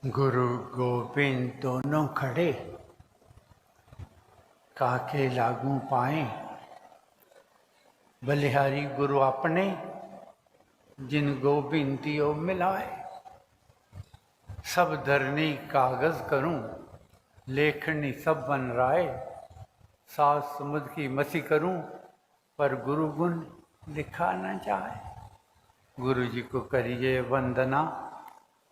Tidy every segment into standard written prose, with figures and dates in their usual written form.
गुरु गोविंद दोनों खड़े, काके लागू पाए। बलिहारी गुरु अपने, जिन गोविंद दियो मिलाए। सब धरनी कागज करूं, लेखनी सब बन राय। सात समुद्र की मसी करूं, पर गुरु गुण लिखा न जाए। गुरु जी को करिए वंदना,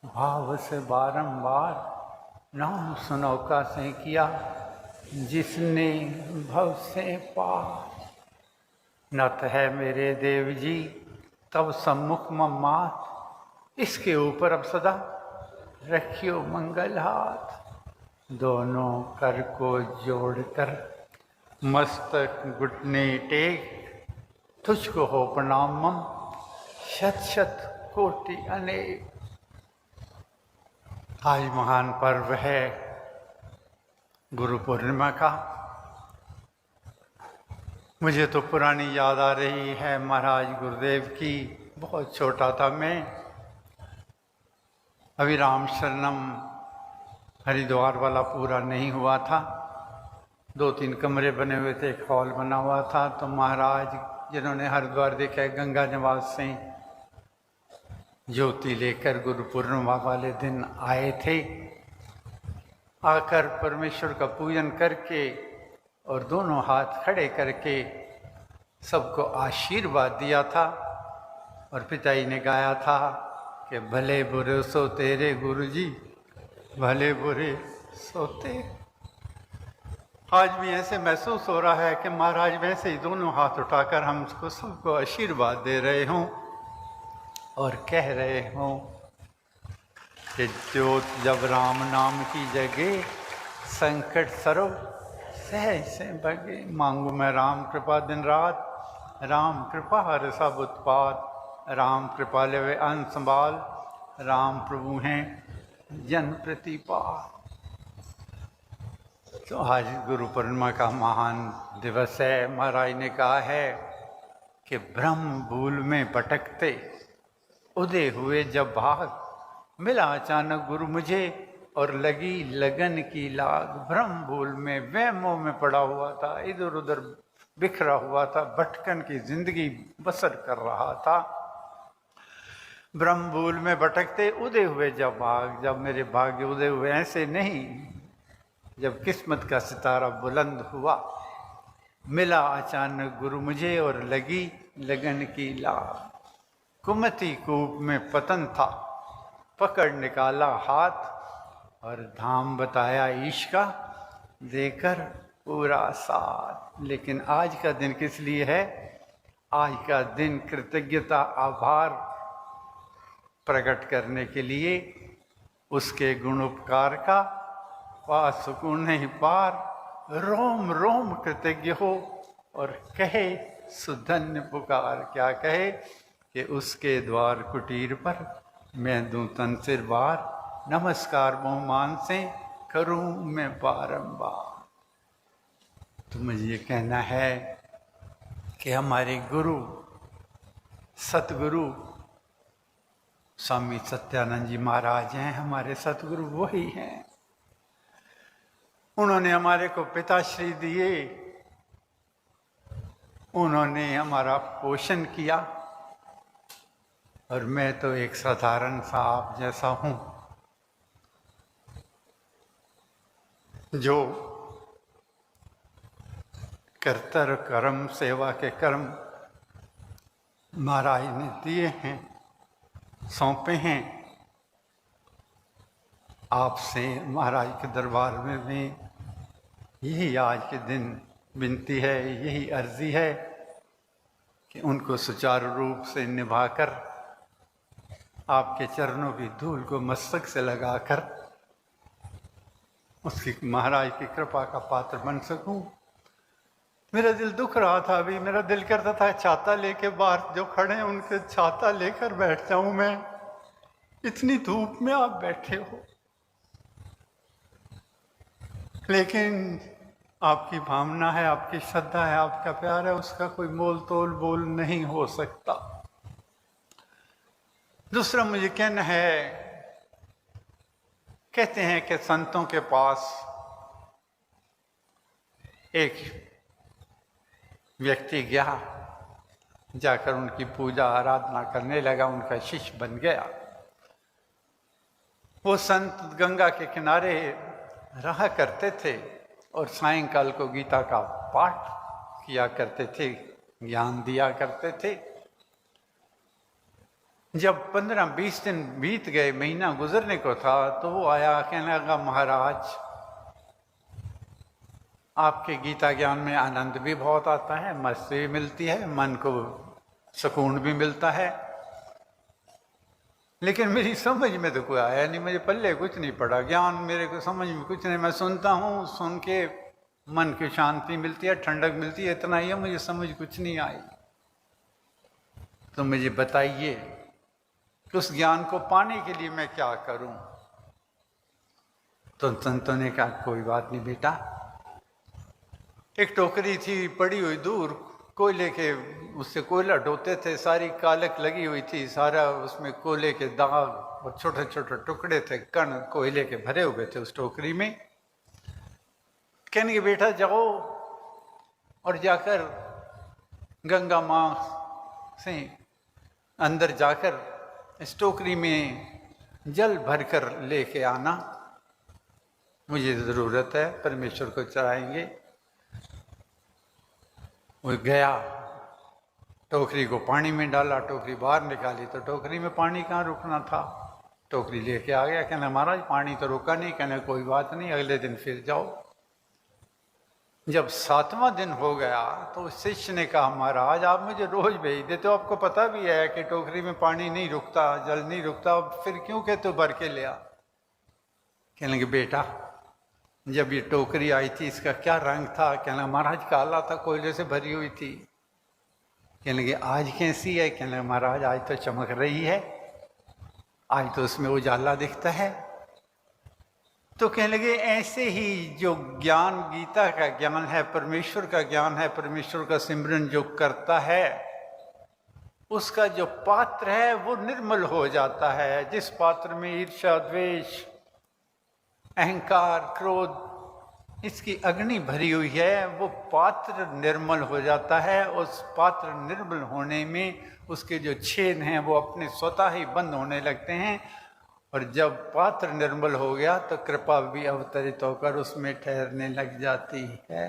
भाव से बारंबार। नाम सुनो का से किया, जिसने भव से पार। नत है मेरे देव जी तब सम्मुख मम्मात। इसके ऊपर अब सदा रखियो मंगल हाथ। दोनों कर को जोड़कर मस्तक घुटने टेक। तुझको हो प्रणामम शत शत कोटि अनेक। आज महान पर्व है गुरु पूर्णिमा का। मुझे तो पुरानी याद आ रही है महाराज गुरुदेव की। बहुत छोटा था मैं, अभी राम शरणम हरिद्वार वाला पूरा नहीं हुआ था। 2-3 कमरे बने हुए थे, एक हॉल बना हुआ था। तो महाराज जिन्होंने हरिद्वार देखा है, गंगा निवास से ज्योति लेकर गुरु पूर्णिमा वाले दिन आए थे। आकर परमेश्वर का पूजन करके और दोनों हाथ खड़े करके सबको आशीर्वाद दिया था। और पिताजी ने गाया था कि भले बुरे सो तेरे गुरुजी, भले बुरे सो तेरे। आज भी ऐसे महसूस हो रहा है कि महाराज वैसे ही दोनों हाथ उठाकर हमको सबको आशीर्वाद दे रहे हों और कह रहे हों कि ज्योत जब राम नाम की जगे, संकट सर्व सहज से भगे। मांगू मैं राम कृपा दिन रात, राम कृपा हर सब उत्पात। राम कृपा लेवे अन संभाल, राम प्रभु हैं जन प्रतिपाल। तो आज गुरु पूर्णिमा का महान दिवस है। महाराज ने कहा है कि ब्रह्म भूल में भटकते उदय हुए जब भाग। मिला अचानक गुरु मुझे और लगी लगन की लाग। ब्रह्म भूल में वहमों में पड़ा हुआ था, इधर उधर बिखरा हुआ था, भटकन की जिंदगी बसर कर रहा था। ब्रह्म भूल में भटकते उदय हुए जब भाग। जब मेरे भाग्य उदय हुए, ऐसे नहीं, जब किस्मत का सितारा बुलंद हुआ। मिला अचानक गुरु मुझे और लगी लगन की लाग। कुमति कूप में पतन था, पकड़ निकाला हाथ और धाम बताया ईश का, देकर पूरा साथ। लेकिन आज का दिन किस लिए है? आज का दिन कृतज्ञता आभार प्रकट करने के लिए, उसके गुण उपकार का पा सुकून नहीं पार। रोम रोम कृतज्ञ हो और कहे सुधन्य पुकार। क्या कहे कि उसके द्वार कुटीर पर मैं दूं तन सिर बार। नमस्कार बहुमान से करूं मैं बारंबार। तो मुझे ये कहना है कि हमारे गुरु सतगुरु स्वामी सत्यानंद जी महाराज हैं। हमारे सतगुरु वही हैं। उन्होंने हमारे को पिताश्री दिए, उन्होंने हमारा पोषण किया। और मैं तो एक साधारण सा आप जैसा हूँ, जो कर्तव्य कर्म सेवा के कर्म महाराज ने दिए हैं, सौंपे हैं। आपसे महाराज के दरबार में भी यही आज के दिन विनती है, यही अर्जी है कि उनको सुचारू रूप से निभाकर आपके चरणों की धूल को मस्तक से लगाकर उसकी महाराज की कृपा का पात्र बन सकूं। मेरा दिल दुख रहा था अभी, मेरा दिल करता था छाता लेके बाहर जो खड़े हैं उनके छाता लेकर बैठ जाऊं मैं। इतनी धूप में आप बैठे हो, लेकिन आपकी भावना है, आपकी श्रद्धा है, आपका प्यार है, उसका कोई मोल तोल बोल नहीं हो सकता। दूसरा मुझे कहना है कहते हैं कि संतों के पास एक व्यक्ति गया, जाकर उनकी पूजा आराधना करने लगा, उनका शिष्य बन गया। वो संत गंगा के किनारे रहा करते थे और सायंकाल को गीता का पाठ किया करते थे, ज्ञान दिया करते थे। जब 15-20 दिन बीत गए, महीना गुजरने को था, तो वो आया, कहने लगा महाराज आपके गीता ज्ञान में आनंद भी बहुत आता है, मस्ती भी मिलती है, मन को सुकून भी मिलता है, लेकिन मेरी समझ में तो कोई आया नहीं, मुझे पल्ले कुछ नहीं पड़ा, ज्ञान मेरे को समझ में कुछ नहीं। मैं सुनता हूँ, सुन के मन की शांति मिलती है, ठंडक मिलती है, इतना ही है, मुझे समझ कुछ नहीं आई। तो मुझे बताइए कि उस ज्ञान को पाने के लिए मैं क्या करूं? तो संतों ने कहा कोई बात नहीं बेटा, एक टोकरी थी पड़ी हुई दूर, कोयले के, उससे कोयला ढोते थे, सारी कालक लगी हुई थी, सारा उसमें कोयले के दाग और छोटे छोटे टुकड़े थे, कण कोयले के भरे हुए थे उस टोकरी में। कहने के बेटा जाओ और जाकर गंगा माँ से अंदर जाकर इस टोकरी में जल भरकर लेके आना, मुझे ज़रूरत है, परमेश्वर को चढ़ाएंगे। वो गया, टोकरी को पानी में डाला, टोकरी बाहर निकाली तो टोकरी में पानी कहाँ रुकना था, टोकरी लेके आ गया। कहना महाराज पानी तो रुका नहीं। कहना कोई बात नहीं, अगले दिन फिर जाओ। जब 7वां दिन हो गया तो शिष्य ने कहा महाराज आप मुझे रोज भेज देते हो, आपको पता भी है कि टोकरी में पानी नहीं रुकता, जल नहीं रुकता, फिर क्यों कहते हो भर के ले आ? कहने लगे बेटा जब ये टोकरी आई थी इसका क्या रंग था? कहना महाराज काला था, कोयले से भरी हुई थी। कहने लगे आज कैसी है? कहने लगे महाराज आज तो चमक रही है, आज तो उसमें उजाला दिखता है। तो कहने लगे ऐसे ही जो ज्ञान गीता का ज्ञान है, परमेश्वर का ज्ञान है, परमेश्वर का सिमरन जो करता है उसका जो पात्र है वो निर्मल हो जाता है। जिस पात्र में ईर्ष्या, द्वेष, अहंकार, क्रोध इसकी अग्नि भरी हुई है, वो पात्र निर्मल हो जाता है। उस पात्र निर्मल होने में उसके जो छेद हैं वो अपने स्वतः ही बंद होने लगते हैं, और जब पात्र निर्मल हो गया तो कृपा भी अवतरित होकर उसमें ठहरने लग जाती है।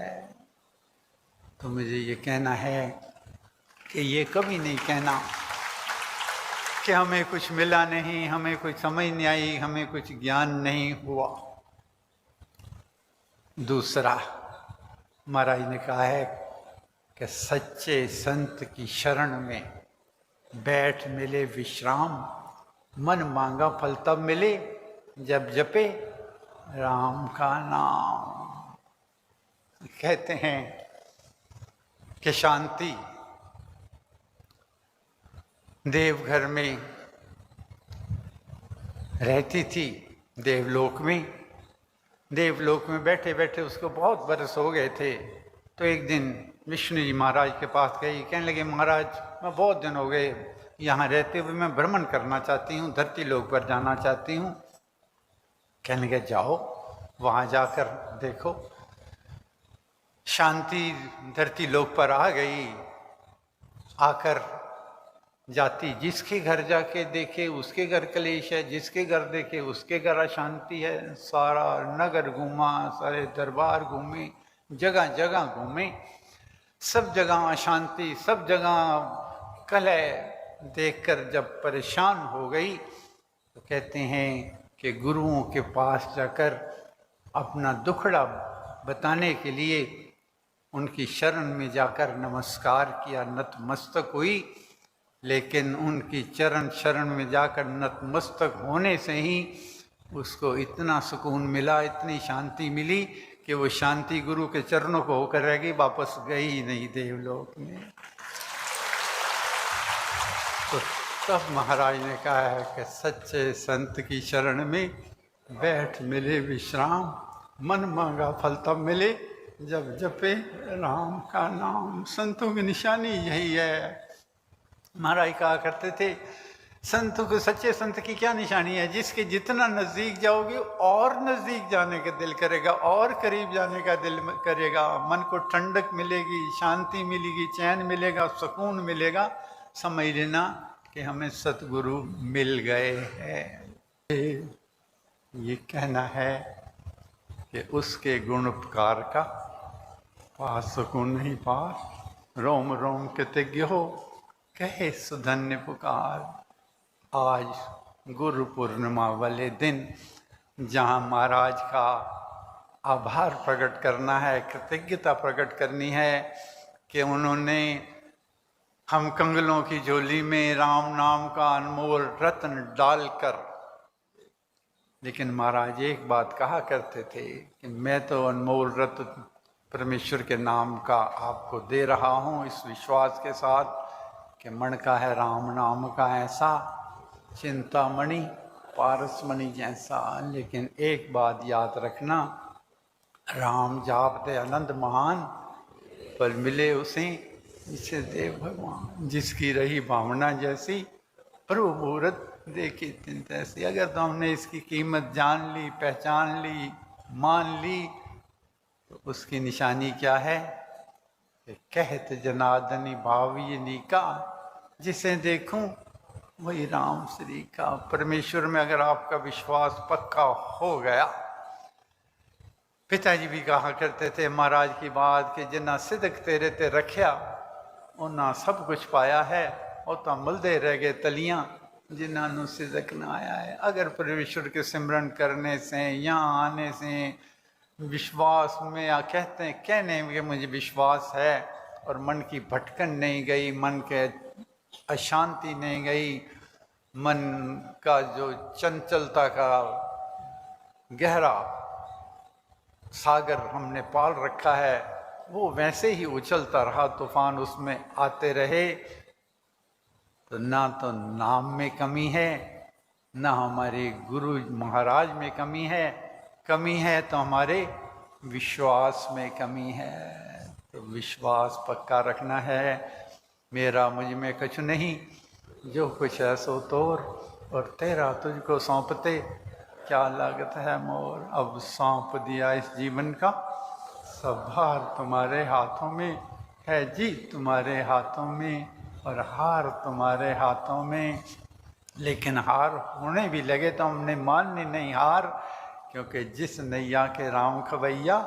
तो मुझे ये कहना है कि ये कभी नहीं कहना कि हमें कुछ मिला नहीं, हमें कुछ समझ नहीं आई, हमें कुछ ज्ञान नहीं हुआ। दूसरा महाराज ने कहा है कि सच्चे संत की शरण में बैठ मिले विश्राम, मन मांगा फल तब मिले जब जपे राम का नाम। कहते हैं कि शांति देवघर में रहती थी, देवलोक में। देवलोक में बैठे बैठे उसको बहुत बरस हो गए थे। तो एक दिन विष्णु जी महाराज के पास गई, कहने लगे महाराज मैं बहुत दिन हो गए यहाँ रहते हुए, मैं भ्रमण करना चाहती हूँ, धरती लोक पर जाना चाहती हूँ। कहने लगे जाओ वहाँ जाकर देखो। शांति धरती लोक पर आ गई। आकर जाति जिसके घर जाके देखे उसके घर कलेश है, जिसके घर देखे उसके घर अशांति है। सारा नगर घूमा, सारे दरबार घूमे, जगह जगह घूमे, सब जगह अशांति, सब जगह कलह देखकर जब परेशान हो गई तो कहते हैं कि गुरुओं के पास जाकर अपना दुखड़ा बताने के लिए उनकी शरण में जाकर नमस्कार किया, नतमस्तक हुई। लेकिन उनकी चरण शरण में जाकर नतमस्तक होने से ही उसको इतना सुकून मिला, इतनी शांति मिली कि वो शांति गुरु के चरणों को होकर रह गई, वापस गई ही नहीं देवलोक में। तो तब महाराज ने कहा है कि सच्चे संत की शरण में बैठ मिले विश्राम, मन मांगा फल तब मिले जब जपे राम का नाम। संतों की निशानी यही है। महाराज कहा करते थे संत को, सच्चे संत की क्या निशानी है? जिसके जितना नजदीक जाओगे और नजदीक जाने का दिल करेगा, और करीब जाने का दिल करेगा, मन को ठंडक मिलेगी, शांति मिलेगी, चैन मिलेगा, सुकून मिलेगा। समझ लेना कि हमें सतगुरु मिल गए हैं। ये कहना है कि उसके गुण उपकार का पा सकूं नहीं पार, रोम रोम कृतज्ञ हो कहे सुधन्य पुकार। आज गुरु पूर्णिमा वाले दिन जहाँ महाराज का आभार प्रकट करना है, कृतज्ञता प्रकट करनी है कि उन्होंने हम कंगलों की झोली में राम नाम का अनमोल रत्न डालकर, लेकिन महाराज एक बात कहा करते थे कि मैं तो अनमोल रत्न परमेश्वर के नाम का आपको दे रहा हूँ, इस विश्वास के साथ कि मन का है राम नाम का ऐसा, चिंतामणि पारसमणि जैसा। लेकिन एक बात याद रखना, राम जाप दे आनंद महान, पर मिले उसे जिसे देव भगवान, जिसकी रही भावना जैसी प्रभु मुहूर्त देखी तिन तैसी। अगर तो हमने इसकी कीमत जान ली, पहचान ली, मान ली, तो उसकी निशानी क्या है कि कहत जनार्दनी भाविनी का, जिसे देखूं वही राम श्री का। परमेश्वर में अगर आपका विश्वास पक्का हो गया, पिताजी भी कहा करते थे महाराज की बात कि जिन्ना सिदक तेरे ते रखिया उन्ना सब कुछ पाया है, और तो मलदे रह गए तलियां जिन्होंने सिदक ना आया है। अगर परमेश्वर के सिमरन करने से, यहाँ आने से विश्वास में, या कहते हैं कहने में मुझे विश्वास है, और मन की भटकन नहीं गई, मन के अशांति नहीं गई, मन का जो चंचलता का गहरा सागर हमने पाल रखा है वो वैसे ही उछलता रहा, तूफान उसमें आते रहे, तो ना तो नाम में कमी है, ना हमारे गुरु महाराज में कमी है। कमी है तो हमारे विश्वास में कमी है। तो विश्वास पक्का रखना है। मेरा मुझ में कुछ नहीं, जो कुछ है सो तोर, और तेरा तुझको सौंपते क्या लागत है मोर। अब सौंप दिया इस जीवन का सब भार तुम्हारे हाथों में है, जीत तुम्हारे हाथों में और हार तुम्हारे हाथों में। लेकिन हार होने भी लगे तो हमने माननी नहीं हार, क्योंकि जिस नैया के राम खवैया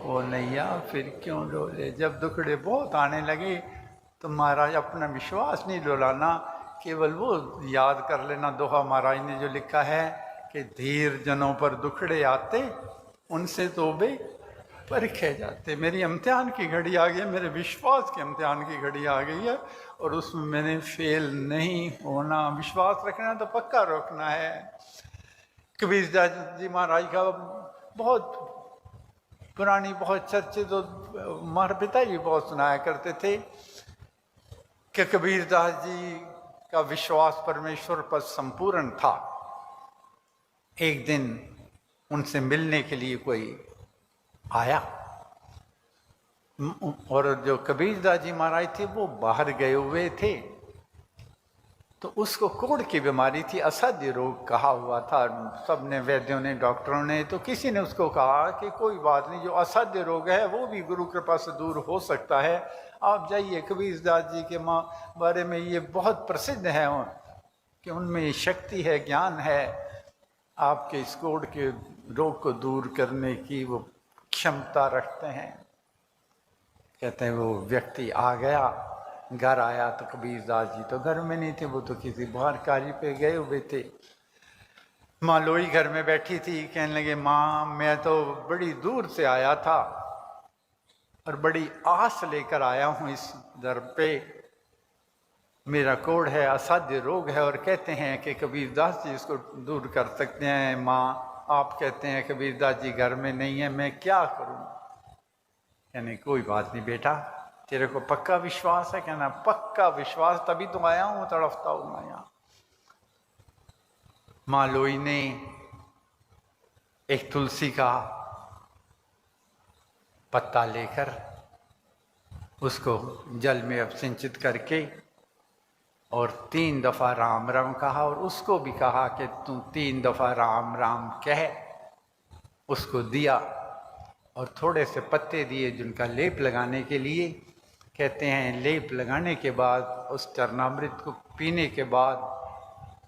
वो नैया फिर क्यों डोले। जब दुखड़े बहुत आने लगे तो महाराज अपना विश्वास नहीं डोलाना, केवल वो याद कर लेना दोहा महाराज ने जो लिखा है कि धीर जनों पर दुखड़े आते उनसे तोबे परखे जाते। मेरी इम्तिहान की घड़ी आ गई है, मेरे विश्वास के इम्तिहान की घड़ी आ गई है, और उसमें मैंने फेल नहीं होना। विश्वास रखना तो पक्का रखना है। कबीरदास जी महाराज का बहुत पुरानी बहुत चर्चित तो हमारे पिताजी बहुत सुनाया करते थे कि कबीरदास जी का विश्वास परमेश्वर पर संपूर्ण था। एक दिन उनसे मिलने के लिए कोई आया, और जो कबीरदास जी महाराज थे वो बाहर गए हुए थे, तो उसको कोढ़ की बीमारी थी, असाध्य रोग कहा हुआ था सब ने, वैद्यों ने, डॉक्टरों ने। तो किसी ने उसको कहा कि कोई बात नहीं, जो असाध्य रोग है वो भी गुरु कृपा से दूर हो सकता है, आप जाइए। कबीरदास जी के बारे में ये बहुत प्रसिद्ध है कि उनमें शक्ति है, ज्ञान है, आपके इस कोढ़ के रोग को दूर करने की वो क्षमता रखते हैं। कहते हैं वो व्यक्ति आ गया, घर आया तो कबीरदास जी तो घर में नहीं थे, वो तो किसी बाहर कार्य पे गए हुए थे। माँ लोई घर में बैठी थी, कहने लगे माँ मैं तो बड़ी दूर से आया था और बड़ी आस लेकर आया हूँ इस दर पे, मेरा कोढ़ है, असाध्य रोग है, और कहते हैं कि कबीरदास जी इसको दूर कर सकते हैं। माँ आप कहते हैं कबीरदास जी घर में नहीं है, मैं क्या करूँ। कहने कोई बात नहीं बेटा, तेरे को पक्का विश्वास है। कहना पक्का विश्वास, तभी तो आया हूँ, तड़फता हूँ मैं यहाँ। माँ लोई ने एक तुलसी का पत्ता लेकर उसको जल में अब सिंचित करके और 3 दफ़ा राम राम कहा, और उसको भी कहा कि तू 3 दफ़ा राम राम कह। उसको दिया और थोड़े से पत्ते दिए जिनका लेप लगाने के लिए। कहते हैं लेप लगाने के बाद उस चरणामृत को पीने के बाद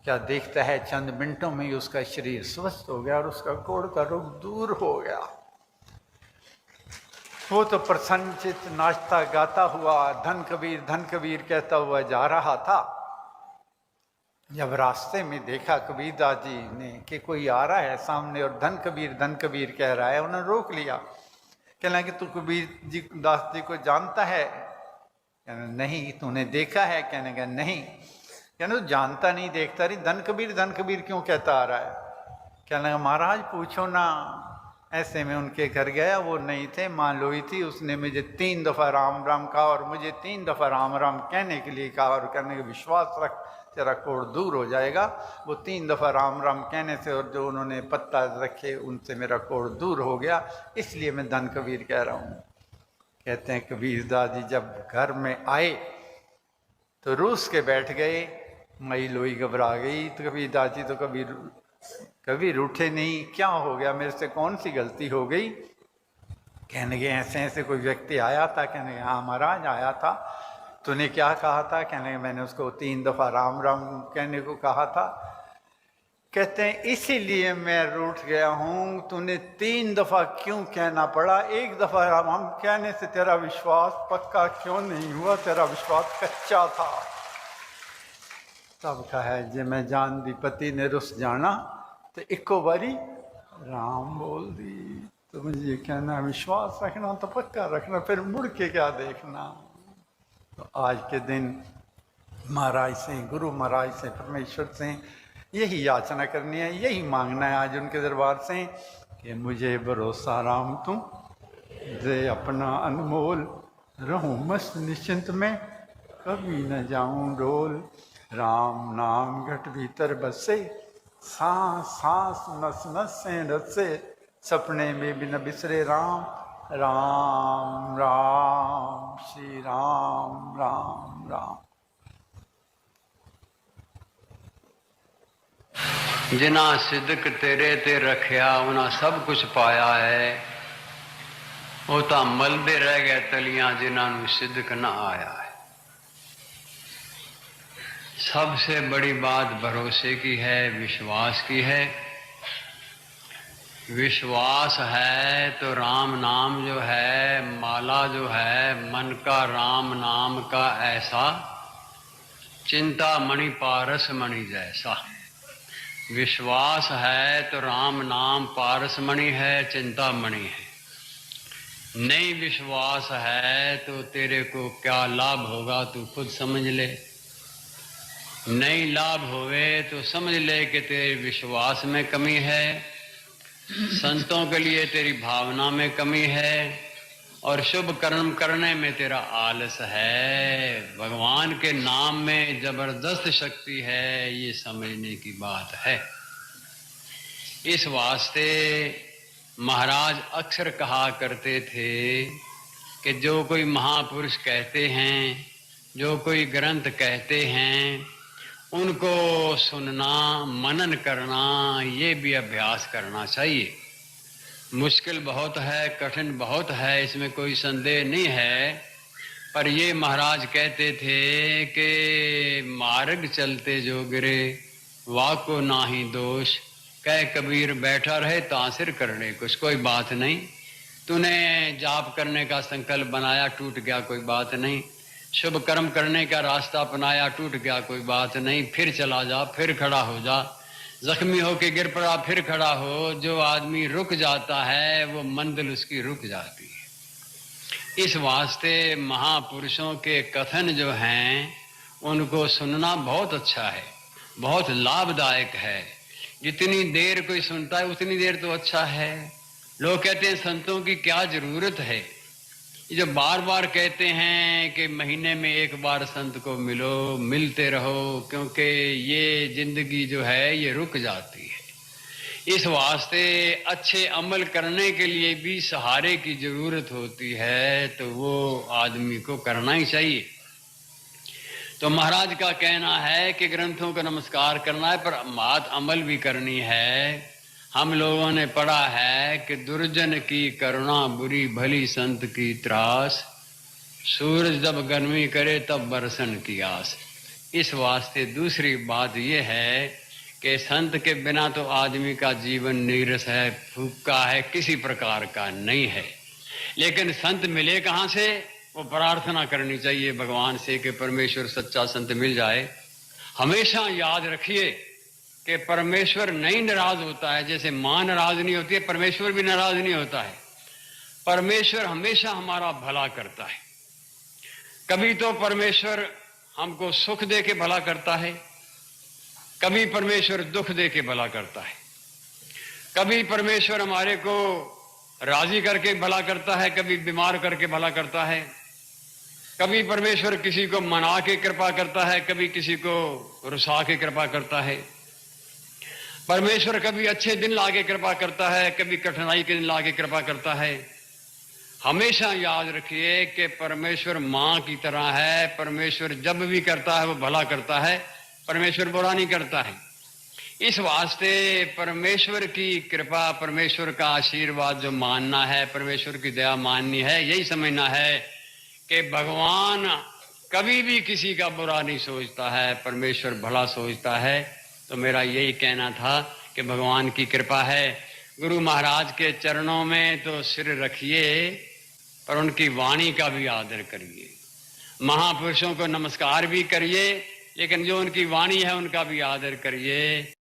क्या देखता है, चंद मिनटों में ही उसका शरीर स्वस्थ हो गया और उसका कोढ़ का रोग दूर हो गया। वो तो प्रसन्नचित नाचता गाता हुआ धन कबीर कहता हुआ जा रहा था। जब रास्ते में देखा कबीरदास जी ने कि कोई आ रहा है सामने और धन कबीर कह रहा है, उन्होंने रोक लिया। कहना कि तू कबीर जी दास जी को जानता है? कहना नहीं। तूने देखा है? कहने का नहीं। कहना जानता नहीं देखता नहीं, धन कबीर क्यों कहता आ रहा है? कहने का महाराज पूछो ना। ऐसे में उनके घर गया, वो नहीं थे, माँ लोई थी। उसने मुझे 3 दफ़ा राम राम कहा और मुझे 3 दफ़ा राम राम कहने के लिए कहा और कहने का विश्वास रख, तेरा कोढ़ दूर हो जाएगा। वो 3 दफ़ा राम राम कहने से और जो उन्होंने पत्ता रखे उनसे मेरा कोढ़ दूर हो गया, इसलिए मैं धन कबीर कह रहा हूँ। कहते हैं कबीरदास जी जब घर में आए तो रूस के बैठ गए। मई लोई घबरा गई। तो कबीरदास जी तो कभी रूठे नहीं। क्या हो गया, मेरे से कौन सी गलती हो गई? कहने के ऐसे ऐसे कोई व्यक्ति आया था। कहने के हाँ महाराज आया था। तूने क्या कहा था? कहने के मैंने उसको 3 दफ़ा राम राम कहने को कहा था। कहते हैं इसीलिए मैं रूठ गया हूँ। तूने 3 दफ़ा क्यों कहना पड़ा? 1 दफ़ा राम कहने से तेरा विश्वास पक्का क्यों नहीं हुआ? तेरा विश्वास कच्चा था। तब कहा है जे मैं जान दी पति ने रुस जाना तो इको बारी राम बोल दी। तो मुझे ये कहना विश्वास रखना तो पक्का रखना, फिर मुड़ के क्या देखना। तो आज के दिन महाराज से, गुरु महाराज से, परमेश्वर से यही याचना करनी है, यही मांगना है आज उनके दरबार से कि मुझे भरोसा राम तुम दे अपना अनमोल, रहूं मस्त निश्चिंत में कभी न जाऊं डोल। राम नाम घट भीतर बसे, सांस सांस नस नस से रसे, सपने में भी न बिसरे राम। राम राम श्री राम राम राम। जिना सिदक तेरे ते रखिया उन्हें सब कुछ पाया है। वो तो मलदे रह गए तलियां जिन्होंने सिदक न आया है। सबसे बड़ी बात भरोसे की है, विश्वास की है। विश्वास है तो राम नाम जो है, माला जो है, मन का राम नाम का ऐसा, चिंता मणि पारस मणि जैसा। विश्वास है तो राम नाम पारस मणि है, चिंता मणि है। नहीं विश्वास है तो तेरे को क्या लाभ होगा तू खुद समझ ले। नहीं लाभ होवे तो समझ ले कि तेरे विश्वास में कमी है, संतों के लिए तेरी भावना में कमी है और शुभ कर्म करने में तेरा आलस है। भगवान के नाम में जबरदस्त शक्ति है, ये समझने की बात है। इस वास्ते महाराज अक्सर कहा करते थे कि जो कोई महापुरुष कहते हैं, जो कोई ग्रंथ कहते हैं, उनको सुनना, मनन करना, ये भी अभ्यास करना चाहिए। मुश्किल बहुत है, कठिन बहुत है, इसमें कोई संदेह नहीं है। पर ये महाराज कहते थे कि मार्ग चलते जो गिरे वाको नाही दोष, कह कबीर बैठा रहे तासिर करने कुछ, कोई बात नहीं। तूने जाप करने का संकल्प बनाया, टूट गया, कोई बात नहीं। शुभ कर्म करने का रास्ता अपनाया, टूट गया, कोई बात नहीं। फिर चला जा, फिर खड़ा हो जा। जख्मी हो के गिर पड़ा, फिर खड़ा हो। जो आदमी रुक जाता है वो मंजिल उसकी रुक जाती है। इस वास्ते महापुरुषों के कथन जो हैं उनको सुनना बहुत अच्छा है, बहुत लाभदायक है। जितनी देर कोई सुनता है उतनी देर तो अच्छा है। लोग कहते हैं संतों की क्या जरूरत है। जो बार बार कहते हैं कि महीने में एक बार संत को मिलो, मिलते रहो, क्योंकि ये जिंदगी जो है ये रुक जाती है। इस वास्ते अच्छे अमल करने के लिए भी सहारे की जरूरत होती है, तो वो आदमी को करना ही चाहिए। तो महाराज का कहना है कि ग्रंथों का नमस्कार करना है, पर बात अमल भी करनी है। हम लोगों ने पढ़ा है कि दुर्जन की करुणा बुरी भली संत की त्रास, सूरज जब गर्मी करे तब बरसन की आस। इस वास्ते दूसरी बात यह है कि संत के बिना तो आदमी का जीवन नीरस है, फूका है, किसी प्रकार का नहीं है। लेकिन संत मिले कहाँ से? वो प्रार्थना करनी चाहिए भगवान से कि परमेश्वर सच्चा संत मिल जाए। हमेशा याद रखिए कि परमेश्वर नहीं नाराज होता है, जैसे माँ नाराज नहीं होती है, परमेश्वर भी नाराज नहीं होता है। परमेश्वर हमेशा हमारा भला करता है। कभी तो परमेश्वर हमको सुख दे के भला करता है, कभी परमेश्वर दुख दे के भला करता है, कभी परमेश्वर हमारे को राजी करके भला करता है, कभी बीमार करके भला करता है, कभी परमेश्वर किसी को मना के कृपा करता है, कभी किसी को रुसा के कृपा करता है। परमेश्वर कभी अच्छे दिन लाके कृपा करता है, कभी कठिनाई के दिन लाके कृपा करता है। हमेशा याद रखिए कि परमेश्वर माँ की तरह है। परमेश्वर जब भी करता है वो भला करता है, परमेश्वर बुरा नहीं करता है। इस वास्ते परमेश्वर की कृपा, परमेश्वर का आशीर्वाद जो मानना है, परमेश्वर की दया माननी है, यही समझना है कि भगवान कभी भी किसी का बुरा नहीं सोचता है, परमेश्वर भला सोचता है। तो मेरा यही कहना था कि भगवान की कृपा है। गुरु महाराज के चरणों में तो सिर रखिए, पर उनकी वाणी का भी आदर करिए। महापुरुषों को नमस्कार भी करिए, लेकिन जो उनकी वाणी है उनका भी आदर करिए।